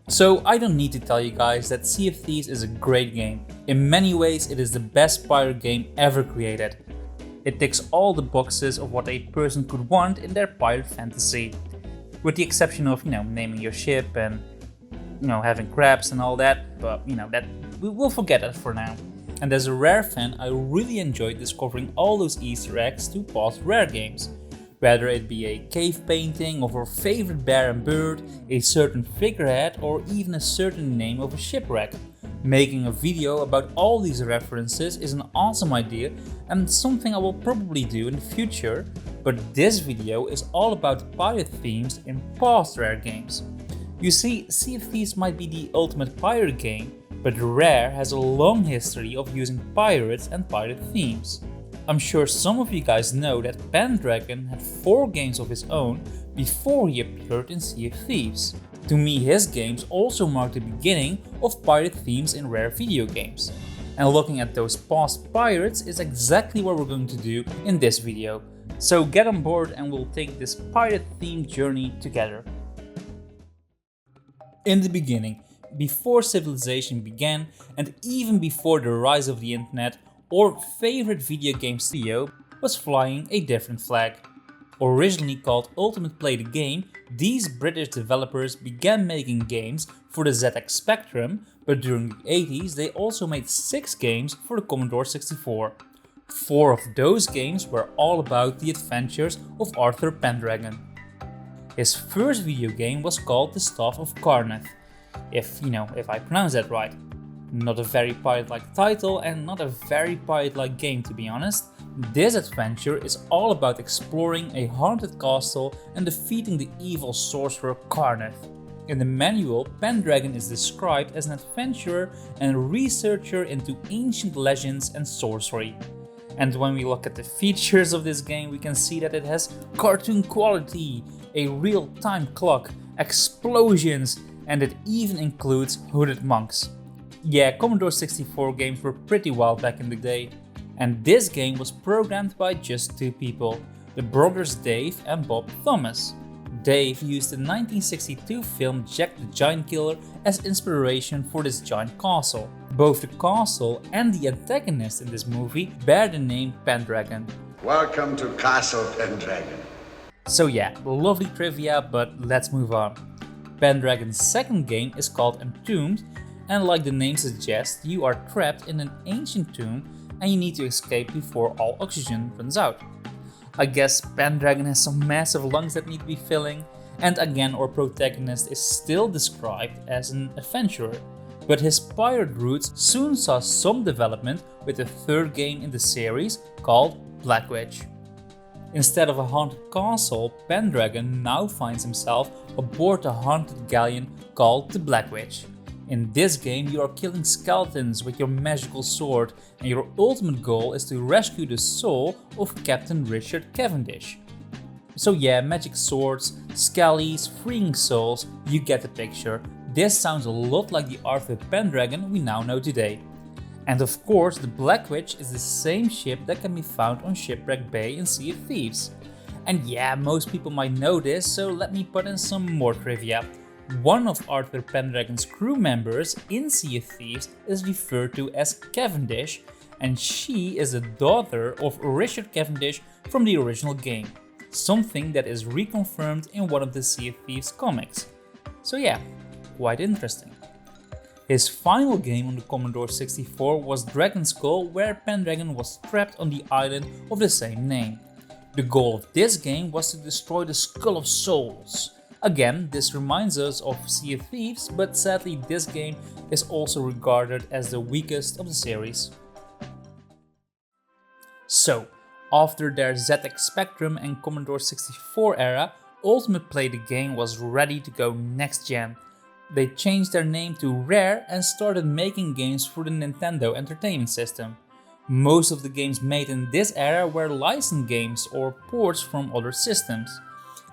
So I don't need to tell you guys that Sea of Thieves is a great game. In many ways it is the best pirate game ever created. It ticks all the boxes of what a person could want in their pirate fantasy. With the exception of, naming your ship and, having crabs and all that, but, that we'll forget that for now. And as a Rare fan, I really enjoyed discovering all those Easter eggs to past Rare games. Whether it be a cave painting of our favorite bear and bird, a certain figurehead, or even a certain name of a shipwreck. Making a video about all these references is an awesome idea and something I will probably do in the future, but this video is all about pirate themes in past Rare games. You see, Sea of Thieves might be the ultimate pirate game, but Rare has a long history of using pirates and pirate themes. I'm sure some of you guys know that Pendragon had 4 games of his own before he appeared in Sea of Thieves. To me, his games also mark the beginning of pirate themes in Rare video games. And looking at those past pirates is exactly what we're going to do in this video. So get on board and we'll take this pirate themed journey together. In the beginning, before civilization began and even before the rise of the internet, our favorite video game studio was flying a different flag. Originally called Ultimate Play the Game, these British developers began making games for the ZX Spectrum, but during the 80s they also made 6 games for the Commodore 64. 4 of those games were all about the adventures of Arthur Pendragon. His first video game was called The Staff of Karnath, if I pronounce that right. Not a very pirate-like title and not a very pirate-like game, to be honest. This adventure is all about exploring a haunted castle and defeating the evil sorcerer Karnath. In the manual, Pendragon is described as an adventurer and researcher into ancient legends and sorcery. And when we look at the features of this game, we can see that it has cartoon quality, a real-time clock, explosions, and it even includes hooded monks. Yeah, Commodore 64 games were pretty wild back in the day. And this game was programmed by just 2 people, the brothers Dave and Bob Thomas. Dave used the 1962 film Jack the Giant Killer as inspiration for this giant castle. Both the castle and the antagonist in this movie bear the name Pendragon. Welcome to Castle Pendragon. So yeah, lovely trivia, but let's move on. Pendragon's second game is called Entombed, and like the name suggests, you are trapped in an ancient tomb and you need to escape before all oxygen runs out. I guess Pendragon has some massive lungs that need to be filling, and again our protagonist is still described as an adventurer. But his pirate roots soon saw some development with the third game in the series called Black Witch. Instead of a haunted castle, Pendragon now finds himself aboard a haunted galleon called the Black Witch. In this game you are killing skeletons with your magical sword, and your ultimate goal is to rescue the soul of Captain Richard Cavendish. So yeah, magic swords, skellies, freeing souls, you get the picture. This sounds a lot like the Arthur Pendragon we now know today. And of course the Black Witch is the same ship that can be found on Shipwreck Bay in Sea of Thieves. And yeah, most people might know this, so let me put in some more trivia. One of Arthur Pendragon's crew members in Sea of Thieves is referred to as Cavendish, and she is the daughter of Richard Cavendish from the original game, something that is reconfirmed in one of the Sea of Thieves comics. So yeah, quite interesting. His final game on the Commodore 64 was Dragon Skull, where Pendragon was trapped on the island of the same name. The goal of this game was to destroy the Skull of Souls. Again, this reminds us of Sea of Thieves, but sadly this game is also regarded as the weakest of the series. So, after their ZX Spectrum and Commodore 64 era, Ultimate Play the Game was ready to go next gen. They changed their name to Rare and started making games for the Nintendo Entertainment System. Most of the games made in this era were licensed games or ports from other systems.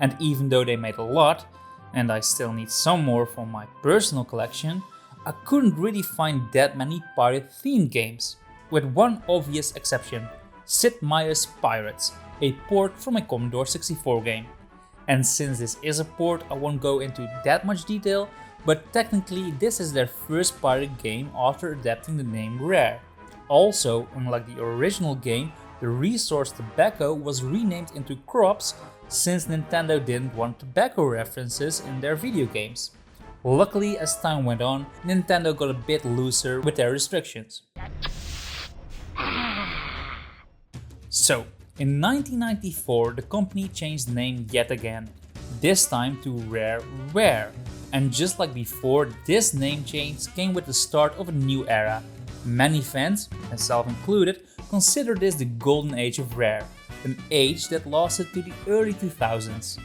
And even though they made a lot, and I still need some more for my personal collection, I couldn't really find that many pirate themed games, with one obvious exception, Sid Meier's Pirates, a port from a Commodore 64 game. And since this is a port, I won't go into that much detail, but technically this is their first pirate game after adapting the name Rare. Also, unlike the original game, the resource tobacco was renamed into crops since Nintendo didn't want tobacco references in their video games. Luckily, as time went on, Nintendo got a bit looser with their restrictions. So, in 1994, the company changed the name yet again, this time to Rareware. And just like before, this name change came with the start of a new era. Many fans, myself included, consider this the golden age of Rare, an age that lasted to the early 2000s.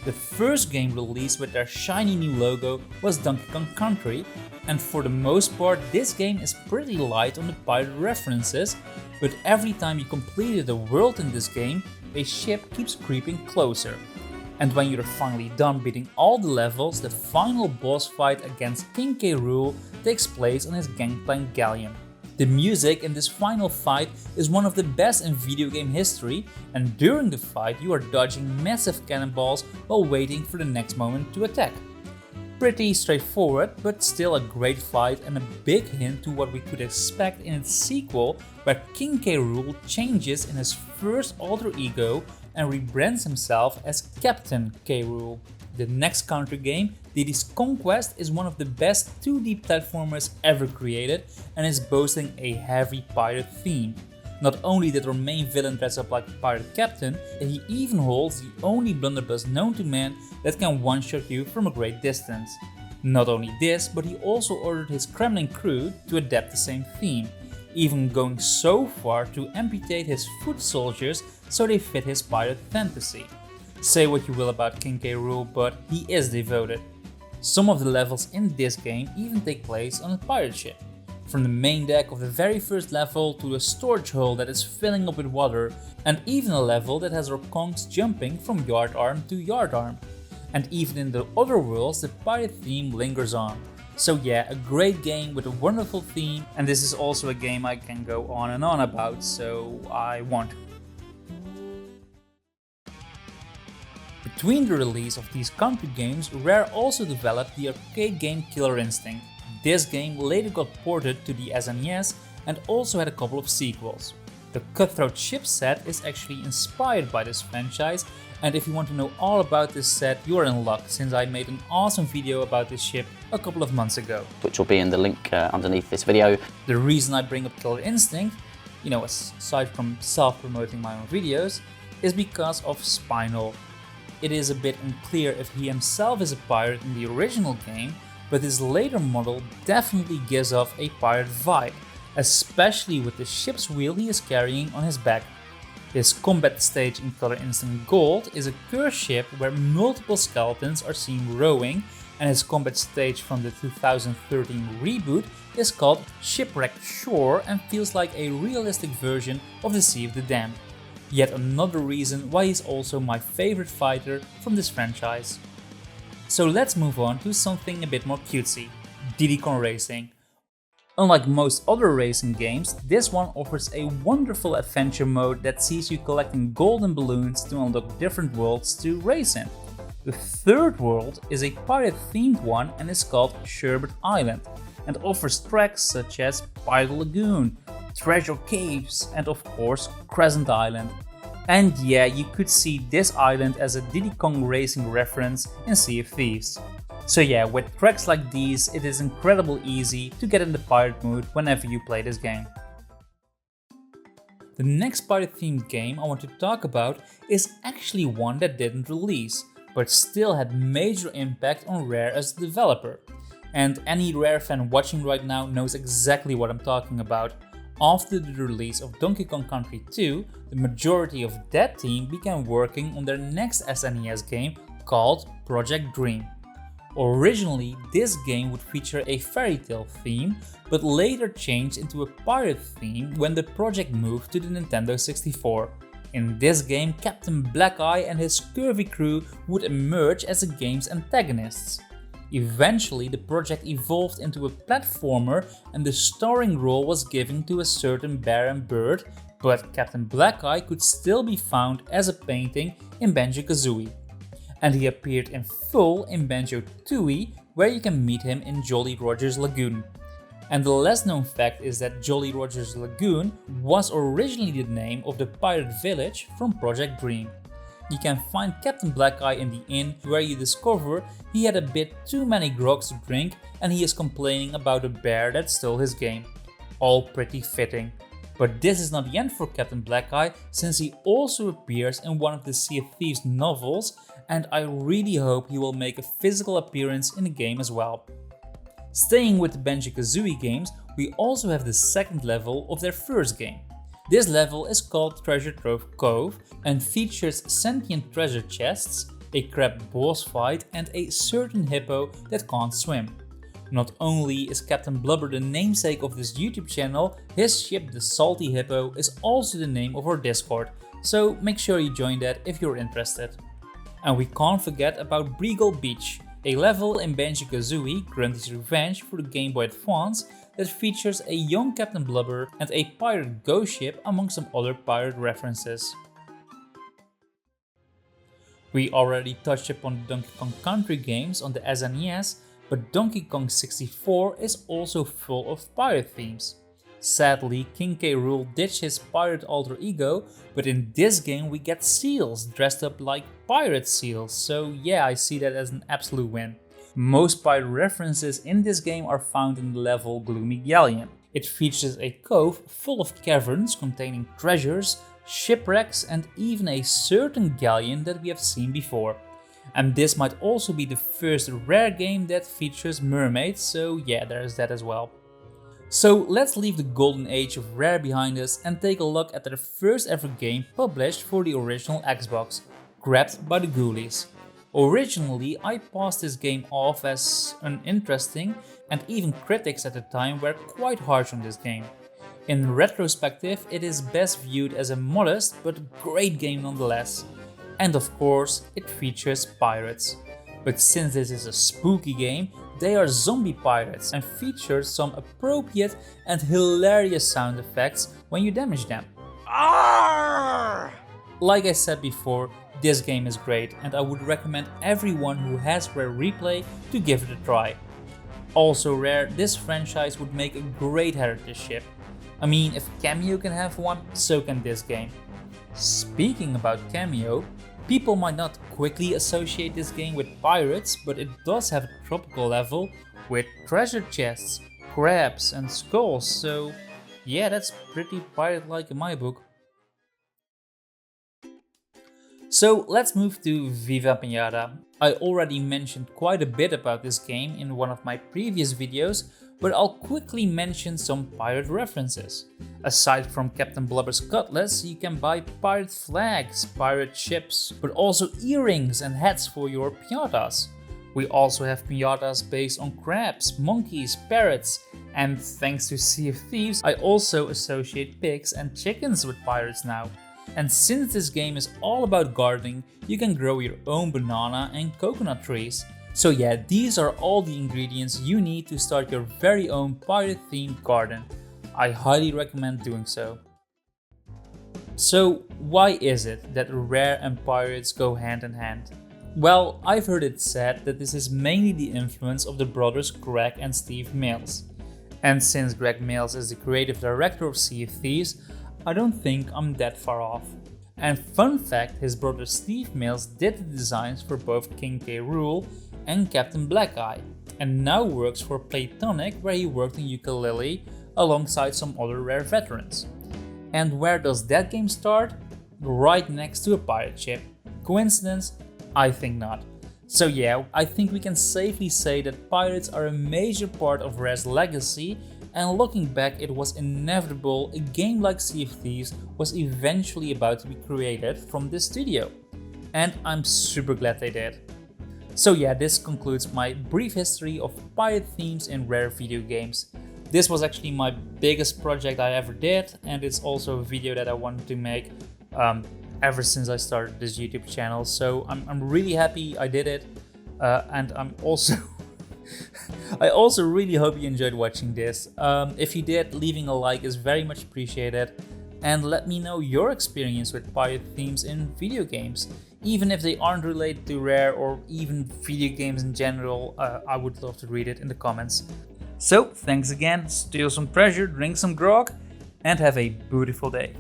The first game released with their shiny new logo was Donkey Kong Country, and for the most part this game is pretty light on the pirate references, but every time you completed a world in this game, a ship keeps creeping closer. And when you're finally done beating all the levels, the final boss fight against King K. Rool takes place on his gangplank galleon. The music in this final fight is one of the best in video game history, and during the fight you are dodging massive cannonballs while waiting for the next moment to attack. Pretty straightforward, but still a great fight and a big hint to what we could expect in its sequel, where King K. Rool changes in his first alter ego and rebrands himself as Captain K. Rool. The next Country game, Diddy's Conquest, is one of the best 2D platformers ever created and is boasting a heavy pirate theme. Not only did our main villain dress up like a pirate captain, he even holds the only blunderbuss known to man that can one-shot you from a great distance. Not only this, but he also ordered his Kremlin crew to adapt the same theme, even going so far to amputate his foot soldiers so they fit his pirate fantasy. Say what you will about King K. Rool, but he is devoted. Some of the levels in this game even take place on a pirate ship. From the main deck of the very first level to a storage hole that is filling up with water, and even a level that has our conks jumping from yard arm to yard arm. And even in the other worlds, the pirate theme lingers on. So yeah, a great game with a wonderful theme, and this is also a game I can go on and on about, so I won't. Between the release of these country games, Rare also developed the arcade game Killer Instinct. This game later got ported to the SNES and also had a couple of sequels. The Cutthroat ship set is actually inspired by this franchise, and if you want to know all about this set, you're in luck since I made an awesome video about this ship a couple of months ago. Which will be in the link underneath this video. The reason I bring up Killer Instinct, aside from self-promoting my own videos, is because of Spinal. It is a bit unclear if he himself is a pirate in the original game, but his later model definitely gives off a pirate vibe, especially with the ship's wheel he is carrying on his back. His combat stage in Killer Instinct Gold is a cursed ship where multiple skeletons are seen rowing, and his combat stage from the 2013 reboot is called Shipwrecked Shore and feels like a realistic version of the Sea of the Damned. Yet another reason why he's also my favorite fighter from this franchise. So let's move on to something a bit more cutesy, Diddy Kong Racing. Unlike most other racing games, this one offers a wonderful adventure mode that sees you collecting golden balloons to unlock different worlds to race in. The third world is a pirate-themed one and is called Sherbet Island, and offers tracks such as Pirate Lagoon, Treasure Caves, and of course Crescent Island. And yeah, you could see this island as a Diddy Kong Racing reference in Sea of Thieves. So yeah, with tracks like these, it is incredibly easy to get in the pirate mood whenever you play this game. The next pirate-themed game I want to talk about is actually one that didn't release, but still had major impact on Rare as a developer. And any Rare fan watching right now knows exactly what I'm talking about. After the release of Donkey Kong Country 2, the majority of that team began working on their next SNES game called Project Dream. Originally, this game would feature a fairy tale theme, but later changed into a pirate theme when the project moved to the Nintendo 64. In this game, Captain Black Eye and his scurvy crew would emerge as the game's antagonists. Eventually, the project evolved into a platformer and the starring role was given to a certain Baron Bird, but Captain Black Eye could still be found as a painting in Banjo-Kazooie. And he appeared in full in Banjo-Tooie, where you can meet him in Jolly Roger's Lagoon. And the less known fact is that Jolly Roger's Lagoon was originally the name of the pirate village from Project Green. You can find Captain Blackeye in the inn, where you discover he had a bit too many grogs to drink and he is complaining about a bear that stole his game. All pretty fitting. But this is not the end for Captain Blackeye, since he also appears in one of the Sea of Thieves novels, and I really hope he will make a physical appearance in the game as well. Staying with the Banjo-Kazooie games, we also have the second level of their first game. This level is called Treasure Trove Cove and features sentient treasure chests, a crab boss fight and a certain hippo that can't swim. Not only is Captain Blubber the namesake of this YouTube channel, his ship the Salty Hippo is also the name of our Discord, so make sure you join that if you're interested. And we can't forget about Breagle Beach, a level in Banjo-Kazooie Grunty's Revenge for the Game Boy Advance that features a young Captain Blubber and a pirate ghost ship among some other pirate references. We already touched upon the Donkey Kong Country games on the SNES, but Donkey Kong 64 is also full of pirate themes. Sadly, King K. Rool ditched his pirate alter ego, but in this game we get seals dressed up like pirate seals, so yeah, I see that as an absolute win. Most pirate references in this game are found in the level Gloomy Galleon. It features a cove full of caverns containing treasures, shipwrecks and even a certain galleon that we have seen before. And this might also be the first Rare game that features mermaids, so yeah, there's that as well. So let's leave the golden age of Rare behind us and take a look at their first ever game published for the original Xbox, Grabbed by the Ghoulies. Originally, I passed this game off as uninteresting, and even critics at the time were quite harsh on this game. In retrospective, it is best viewed as a modest but great game nonetheless. And of course, it features pirates. But since this is a spooky game, they are zombie pirates and features some appropriate and hilarious sound effects when you damage them. Arrgh! Like I said before, this game is great and I would recommend everyone who has Rare Replay to give it a try. Also Rare, this franchise would make a great heritage ship. I mean, if Cameo can have one, so can this game. Speaking about Cameo, people might not quickly associate this game with pirates, but it does have a tropical level with treasure chests, crabs and skulls, so yeah, that's pretty pirate-like in my book. So let's move to Viva Pinata. I already mentioned quite a bit about this game in one of my previous videos, but I'll quickly mention some pirate references. Aside from Captain Blubber's cutlass, you can buy pirate flags, pirate ships, but also earrings and hats for your piñatas. We also have piñatas based on crabs, monkeys, parrots, and thanks to Sea of Thieves, I also associate pigs and chickens with pirates now. And since this game is all about gardening, you can grow your own banana and coconut trees. So yeah, these are all the ingredients you need to start your very own pirate-themed garden. I highly recommend doing so. So why is it that Rare and pirates go hand in hand? Well, I've heard it said that this is mainly the influence of the brothers Greg and Steve Mills. And since Greg Mills is the creative director of Sea of Thieves, I don't think I'm that far off. And fun fact, his brother Steve Mills did the designs for both King K. Rool and Captain Blackeye, and now works for Playtonic, where he worked on Yooka-Laylee alongside some other Rare veterans. And where does that game start? Right next to a pirate ship. Coincidence? I think not. So yeah, I think we can safely say that pirates are a major part of Rare's legacy, and looking back, it was inevitable a game like Sea of Thieves was eventually about to be created from this studio. And I'm super glad they did. So yeah, this concludes my brief history of pirate themes in Rare video games. This was actually my biggest project I ever did, and it's also a video that I wanted to make ever since I started this YouTube channel. So I'm really happy I did it, and I'm also I also really hope you enjoyed watching this. If you did, leaving a like is very much appreciated, and let me know your experience with pirate themes in video games. Even if they aren't related to Rare or even video games in general, I would love to read it in the comments. So, thanks again, steal some treasure, drink some grog, and have a beautiful day.